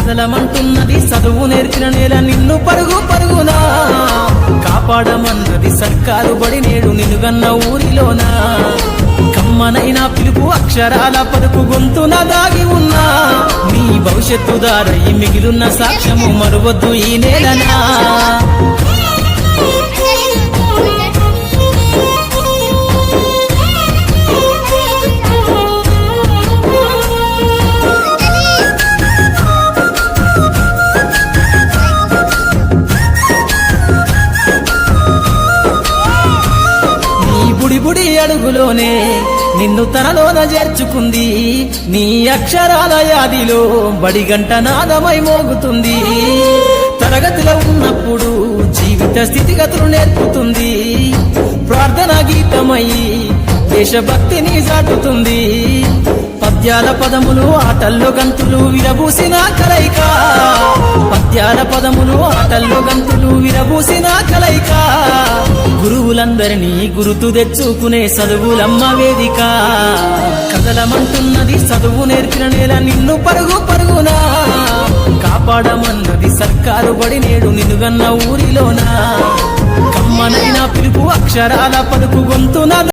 కదలమంటున్నది చదువు నేర్చిన నేల నిన్ను పరుగు పరుగునా కాపాడమన్నది సర్కారు బడి నేడు నిలుగన్న ఊరిలోనా కమ్మనైనా పిలుపు అక్షరాల పలుకు గొంతున దాగి ఉన్నా నీ భవిష్యత్తు దారై మిగిలిన సాక్ష్యము మరువద్దు ఈ నేలనా బుడి అడుగులోనే నిన్ను తనలోన చేర్చుకుంది నీ అక్షరాల యాదిలో బడిగంట నాదమై మోగుతుంది తరగతిలో ఉన్నప్పుడు జీవిత స్థితిగతులు నేర్పుతుంది ప్రార్థన గీతమై దేశభక్తిని చాటుతుంది పద్యాల పదములు ఆటల్లో గంతులు విరబూసిన కలయిక పద్యాల పదములు ఆటల్లో గంతులు విరబూసిన కలయిక గురువులందరినీ గురుతు తెచ్చుకునే చదువులమ్మ వేదిక కదలమంటున్నది చదువు నేర్చిన నేల నిన్ను పరుగు పరుగునా కాపాడమన్నది సర్కారు బడి నేడు నిలుగన్న ఊరిలోనా కమ్మనైనా పిలుపు అక్షరాల పలుకు గొంతున